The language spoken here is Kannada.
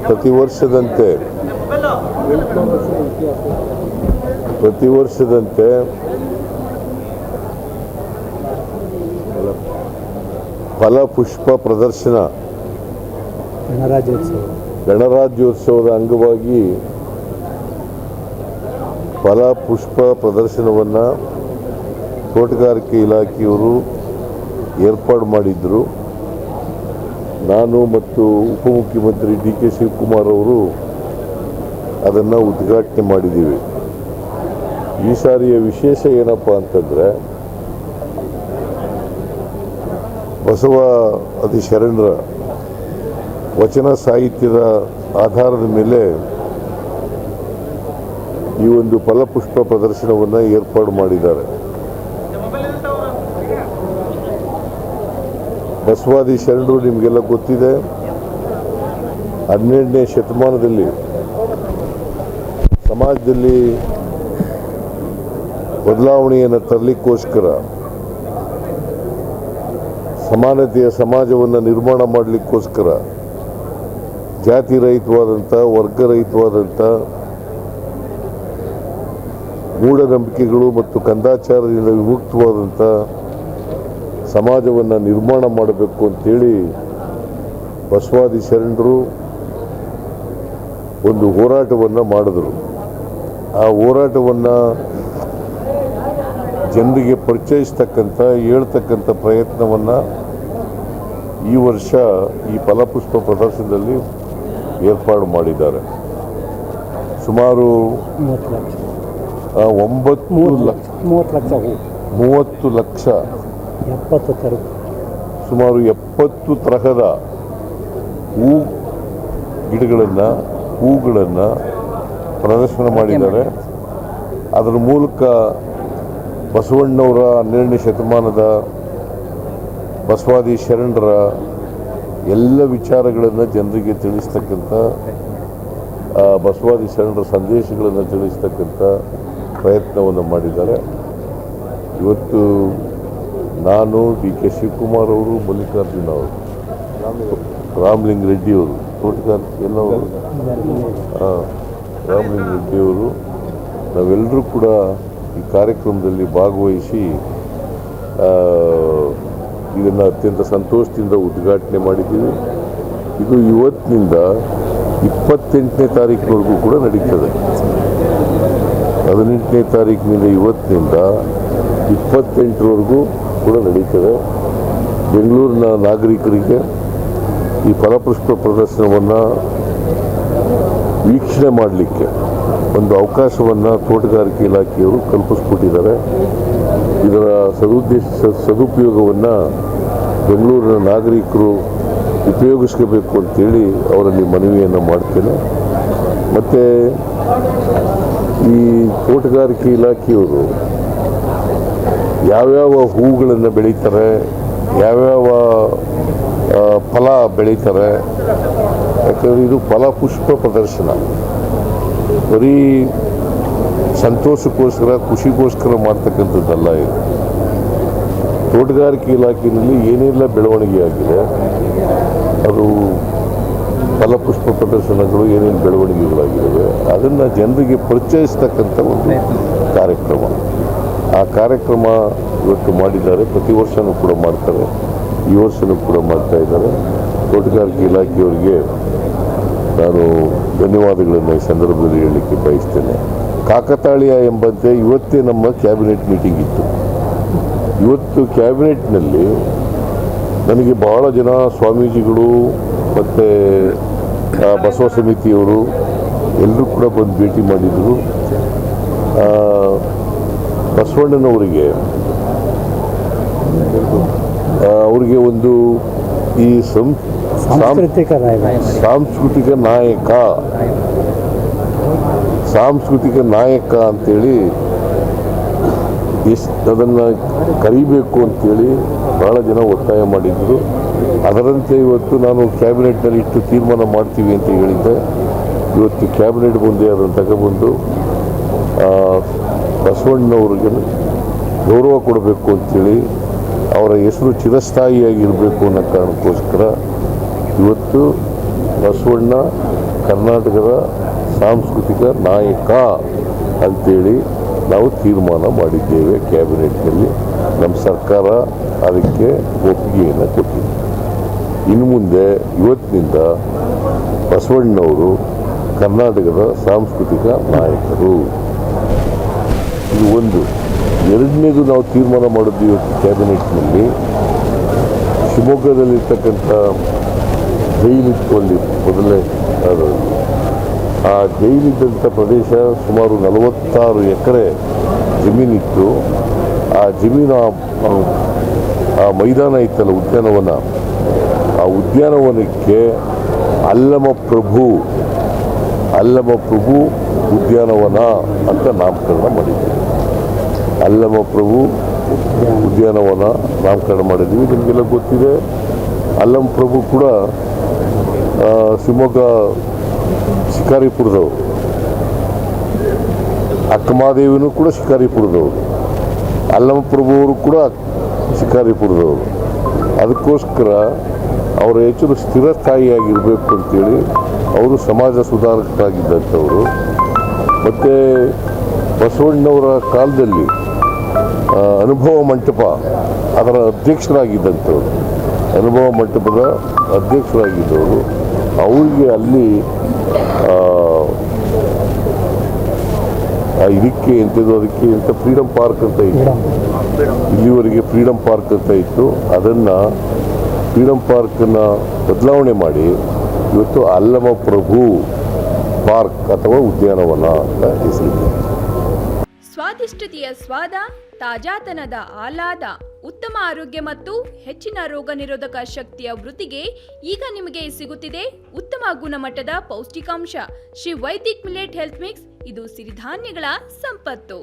ಪ್ರತಿ ವರ್ಷದಂತೆ ಫಲಪುಷ್ಪ ಪ್ರದರ್ಶನ ಗಣರಾಜ್ಯೋತ್ಸವದ ಅಂಗವಾಗಿ ಫಲಪುಷ್ಪ ಪ್ರದರ್ಶನವನ್ನು ತೋಟಗಾರಿಕೆ ಇಲಾಖೆಯವರು ಏರ್ಪಾಡು ಮಾಡಿದ್ದರು. ನಾನು ಮತ್ತು ಉಪಮುಖ್ಯಮಂತ್ರಿ ಡಿ.ಕೆ. ಶಿವಕುಮಾರ್ ಅವರು ಅದನ್ನು ಉದ್ಘಾಟನೆ ಮಾಡಿದ್ದೀವಿ. ಈ ಸಾರಿಯ ವಿಶೇಷ ಏನಪ್ಪ ಅಂತಂದರೆ, ಬಸವ ಶರಣರ ವಚನ ಸಾಹಿತ್ಯದ ಆಧಾರದ ಮೇಲೆ ಈ ಒಂದು ಫಲಪುಷ್ಪ ಪ್ರದರ್ಶನವನ್ನು ಏರ್ಪಾಡು ಮಾಡಿದ್ದಾರೆ. ಬಸವಾದಿ ಶರಣರು ನಿಮಗೆಲ್ಲ ಗೊತ್ತಿದೆ, 12ನೇ ಶತಮಾನದಲ್ಲಿ ಸಮಾಜದಲ್ಲಿ ಬದಲಾವಣೆಯನ್ನು ತರಲಿಕ್ಕೋಸ್ಕರ, ಸಮಾನತೆಯ ಸಮಾಜವನ್ನು ನಿರ್ಮಾಣ ಮಾಡಲಿಕ್ಕೋಸ್ಕರ ಜಾತಿ ರಹಿತವಾದಂಥ, ವರ್ಗರಹಿತವಾದಂಥ ಮೂಢನಂಬಿಕೆಗಳು ಮತ್ತು ಕಂದಾಚಾರದಿಂದ ವಿಮುಕ್ತವಾದಂಥ ಸಮಾಜವನ್ನು ನಿರ್ಮಾಣ ಮಾಡಬೇಕು ಅಂತೇಳಿ ಬಸವಾದಿ ಶರಣರು ಒಂದು ಹೋರಾಟವನ್ನು ಮಾಡಿದರು. ಆ ಹೋರಾಟವನ್ನು ಜನರಿಗೆ ಪರಿಚಯಿಸ್ತಕ್ಕಂಥ, ಹೇಳ್ತಕ್ಕಂಥ ಪ್ರಯತ್ನವನ್ನು ಈ ವರ್ಷ ಈ ಫಲಪುಷ್ಪ ಪ್ರದರ್ಶನದಲ್ಲಿ ಏರ್ಪಾಡು ಮಾಡಿದ್ದಾರೆ. ಸುಮಾರು 30 ಲಕ್ಷ ಸುಮಾರು 70 ತರಹದ ಹೂಗಳನ್ನು ಪ್ರದರ್ಶನ ಮಾಡಿದ್ದಾರೆ. ಅದರ ಮೂಲಕ ಬಸವಣ್ಣವರ 12ನೇ ಶತಮಾನದ ಬಸವಾದಿ ಶರಣರ ಎಲ್ಲ ವಿಚಾರಗಳನ್ನು ಜನರಿಗೆ ತಿಳಿಸ್ತಕ್ಕಂಥ, ಬಸವಾದಿ ಶರಣರ ಸಂದೇಶಗಳನ್ನು ತಿಳಿಸ್ತಕ್ಕಂಥ ಪ್ರಯತ್ನವನ್ನು ಮಾಡಿದ್ದಾರೆ. ಇವತ್ತು ನಾನು, ಡಿ.ಕೆ. ಶಿವಕುಮಾರ್ ಅವರು, ಮಲ್ಲಿಕಾರ್ಜುನ ಅವರು, ರಾಮಲಿಂಗ ರೆಡ್ಡಿಯವರು, ತೋಟಗಾರಿಕೆ ಎಲ್ಲವರು, ರಾಮಲಿಂಗ ರೆಡ್ಡಿಯವರು, ನಾವೆಲ್ಲರೂ ಕೂಡ ಈ ಕಾರ್ಯಕ್ರಮದಲ್ಲಿ ಭಾಗವಹಿಸಿ ಇದನ್ನು ಅತ್ಯಂತ ಸಂತೋಷದಿಂದ ಉದ್ಘಾಟನೆ ಮಾಡಿದ್ದೀವಿ. ಇದು ಇವತ್ತಿನಿಂದ 28ನೇ ತಾರೀಕಿನವರೆಗೂ ಕೂಡ ನಡೀತದೆ. 18ನೇ ತಾರೀಕಿನಿಂದ ಇವತ್ತಿನಿಂದ 28ರವರೆಗೂ ಕೂಡ ನಡೀತದೆ. ಬೆಂಗಳೂರಿನ ನಾಗರಿಕರಿಗೆ ಈ ಫಲಪುಷ್ಪ ಪ್ರದರ್ಶನವನ್ನು ವೀಕ್ಷಣೆ ಮಾಡಲಿಕ್ಕೆ ಒಂದು ಅವಕಾಶವನ್ನು ತೋಟಗಾರಿಕೆ ಇಲಾಖೆಯವರು ಕಲ್ಪಿಸ್ಕೊಟ್ಟಿದ್ದಾರೆ. ಇದರ ಸದುಪಯೋಗವನ್ನು ಬೆಂಗಳೂರಿನ ನಾಗರಿಕರು ಉಪಯೋಗಿಸ್ಕೋಬೇಕು ಅಂತೇಳಿ ಅವರಲ್ಲಿ ಮನವಿಯನ್ನು ಮಾಡ್ತೇನೆ. ಮತ್ತು ಈ ತೋಟಗಾರಿಕೆ ಇಲಾಖೆಯವರು ಯಾವ್ಯಾವ ಹೂಗಳನ್ನು ಬೆಳೀತಾರೆ, ಯಾವ್ಯಾವ ಫಲ ಬೆಳೀತಾರೆ, ಯಾಕಂದರೆ ಇದು ಫಲಪುಷ್ಪ ಪ್ರದರ್ಶನ ಬರೀ ಸಂತೋಷಕ್ಕೋಸ್ಕರ, ಖುಷಿಗೋಸ್ಕರ ಮಾಡ್ತಕ್ಕಂಥದ್ದಲ್ಲ. ಇದು ತೋಟಗಾರಿಕೆ ಇಲಾಖೆಯಲ್ಲಿ ಏನೆಲ್ಲ ಬೆಳವಣಿಗೆ ಆಗಿದೆ, ಅದು ಫಲಪುಷ್ಪ ಪ್ರದರ್ಶನಗಳು ಏನೇನು ಬೆಳವಣಿಗೆಗಳಾಗಿದ್ದಾವೆ ಅದನ್ನು ಜನರಿಗೆ ಪರಿಚಯಿಸ್ತಕ್ಕಂಥ ಒಂದು ಕಾರ್ಯಕ್ರಮ. ಆ ಕಾರ್ಯಕ್ರಮ ಇವತ್ತು ಮಾಡಿದ್ದಾರೆ. ಪ್ರತಿ ವರ್ಷವೂ ಕೂಡ ಮಾಡ್ತಾರೆ, ಈ ವರ್ಷವೂ ಕೂಡ ಮಾಡ್ತಾ ಇದ್ದಾರೆ. ತೋಟಗಾರಿಕೆ ಇಲಾಖೆಯವರಿಗೆ ನಾನು ಧನ್ಯವಾದಗಳನ್ನು ಈ ಸಂದರ್ಭದಲ್ಲಿ ಹೇಳಲಿಕ್ಕೆ ಬಯಸ್ತೇನೆ. ಕಾಕತಾಳೀಯ ಎಂಬಂತೆ ಇವತ್ತೇ ನಮ್ಮ ಕ್ಯಾಬಿನೆಟ್ ಮೀಟಿಂಗ್ ಇತ್ತು. ಇವತ್ತು ಕ್ಯಾಬಿನೆಟ್ನಲ್ಲಿ ನನಗೆ ಬಹಳ ಜನ ಸ್ವಾಮೀಜಿಗಳು ಮತ್ತು ಬಸವ ಸಮಿತಿಯವರು ಎಲ್ಲರೂ ಕೂಡ ಬಂದು ಭೇಟಿ ಮಾಡಿದರು. ಬಸವಣ್ಣನವರಿಗೆ ಅವರಿಗೆ ಒಂದು ಈ ಸಾಂಸ್ಕೃತಿಕ ನಾಯಕ ಅಂತೇಳಿ ಅದನ್ನು ಕರೀಬೇಕು ಅಂತೇಳಿ ಭಾಳ ಜನ ಒತ್ತಾಯ ಮಾಡಿದರು. ಅದರಂತೆ ಇವತ್ತು ನಾನು ಕ್ಯಾಬಿನೆಟ್ನಲ್ಲಿ ಇಷ್ಟು ತೀರ್ಮಾನ ಮಾಡ್ತೀವಿ ಅಂತ ಹೇಳಿದ್ದೆ. ಇವತ್ತು ಕ್ಯಾಬಿನೆಟ್ ಮುಂದೆ ಅದನ್ನು ತಗೊಬಂದು ಬಸವಣ್ಣವ್ರಿಗೆ ಗೌರವ ಕೊಡಬೇಕು ಅಂತೇಳಿ, ಅವರ ಹೆಸರು ಚಿರಸ್ಥಾಯಿಯಾಗಿರಬೇಕು ಅನ್ನೋ ಕಾರಣಕ್ಕೋಸ್ಕರ ಇವತ್ತು ಬಸವಣ್ಣ ಕರ್ನಾಟಕದ ಸಾಂಸ್ಕೃತಿಕ ನಾಯಕ ಅಂತೇಳಿ ನಾವು ತೀರ್ಮಾನ ಮಾಡಿದ್ದೇವೆ. ಕ್ಯಾಬಿನೆಟ್ನಲ್ಲಿ ನಮ್ಮ ಸರ್ಕಾರ ಅದಕ್ಕೆ ಒಪ್ಪಿಗೆಯನ್ನು ಕೊಟ್ಟಿದೆ. ಇನ್ನು ಮುಂದೆ ಇವತ್ತಿನಿಂದ ಬಸವಣ್ಣನವರು ಕರ್ನಾಟಕದ ಸಾಂಸ್ಕೃತಿಕ ನಾಯಕರು. ಇದು ಒಂದು. ಎರಡನೇದು ನಾವು ತೀರ್ಮಾನ ಮಾಡಿದ್ವಿ ಇವತ್ತು ಕ್ಯಾಬಿನೆಟ್ನಲ್ಲಿ, ಶಿವಮೊಗ್ಗದಲ್ಲಿರ್ತಕ್ಕಂಥ ಜೈಲಿತ್ತು, ಅಲ್ಲಿ ಮೊದಲೇ ಆ ಜೈಲಿದ್ದಂಥ ಪ್ರದೇಶ ಸುಮಾರು 46 ಎಕರೆ ಜಮೀನಿತ್ತು. ಆ ಜಮೀನು ಆ ಮೈದಾನ ಇತ್ತಲ್ಲ, ಉದ್ಯಾನವನ, ಆ ಉದ್ಯಾನವನಕ್ಕೆ ಅಲ್ಲಮಪ್ರಭು ಉದ್ಯಾನವನ ಅಂತ ನಾಮಕರಣ ಮಾಡಿದ್ದೀವಿ. ಅಲ್ಲಮಪ್ರಭು ಉದ್ಯಾನವನ ನಾಮಕರಣ ಮಾಡಿದ್ದೀವಿ. ನಿಮಗೆಲ್ಲ ಗೊತ್ತಿದೆ, ಅಲ್ಲಮಪ್ರಭು ಕೂಡ ಶಿವಮೊಗ್ಗ ಶಿಕಾರಿಪುರದವರು, ಅಕ್ಕಮಹಾದೇವಿನೂ ಕೂಡ ಶಿಕಾರಿಪುರದವರು, ಅಲ್ಲಮಪ್ರಭು ಅವರು ಕೂಡ ಶಿಕಾರಿಪುರದವರು. ಅದಕ್ಕೋಸ್ಕರ ಅವರ ಹೆಚ್ಚು ಸ್ಥಿರಸ್ಥಾಯಿಯಾಗಿರಬೇಕು ಅಂತೇಳಿ ಅವರು ಸಮಾಜ ಸುಧಾರಕರಾಗಿದ್ದಂಥವರು. ಮತ್ತು ಬಸವಣ್ಣವರ ಕಾಲದಲ್ಲಿ ಅನುಭವ ಮಂಟಪ ಅದರ ಅಧ್ಯಕ್ಷರಾಗಿದ್ದಂಥವ್ರು, ಅನುಭವ ಮಂಟಪದ ಅಧ್ಯಕ್ಷರಾಗಿದ್ದವರು. ಅವರಿಗೆ ಅಲ್ಲಿ ಇದಕ್ಕೆ ಎಂಥದ್ದು, ಅದಕ್ಕೆ ಎಂಥ ಫ್ರೀಡಮ್ ಪಾರ್ಕ್ ಅಂತ ಇತ್ತು, ಇಲ್ಲಿವರೆಗೆ ಫ್ರೀಡಮ್ ಪಾರ್ಕ್ ಅಂತ ಇತ್ತು. ಅದನ್ನು ಫ್ರೀಡಮ್ ಪಾರ್ಕನ್ನು ಬದಲಾವಣೆ ಮಾಡಿ ಇವತ್ತು ಅಲ್ಲಮಪ್ರಭು ಪಾರ್ಕ್ ಅಥವಾ ಉದ್ಯಾನವನ ಅಂತ ಹೆಸರಿದೆ. ಸ್ವಾದಿಷ್ಟತೆಯ ಸ್ವಾದ, ತಾಜಾತನದ ಆಹ್ಲಾದ, ಉತ್ತಮ ಆರೋಗ್ಯ ಮತ್ತು ಹೆಚ್ಚಿನ ರೋಗ ನಿರೋಧಕ ಶಕ್ತಿಯ ವೃದ್ಧಿಗೆ ಈಗ ನಿಮಗೆ ಸಿಗುತ್ತಿದೆ ಉತ್ತಮ ಗುಣಮಟ್ಟದ ಪೌಷ್ಟಿಕಾಂಶ. Shri Vaidik millet health mix. ಇದು ಸಿರಿಧಾನ್ಯಗಳ ಸಂಪತ್ತು.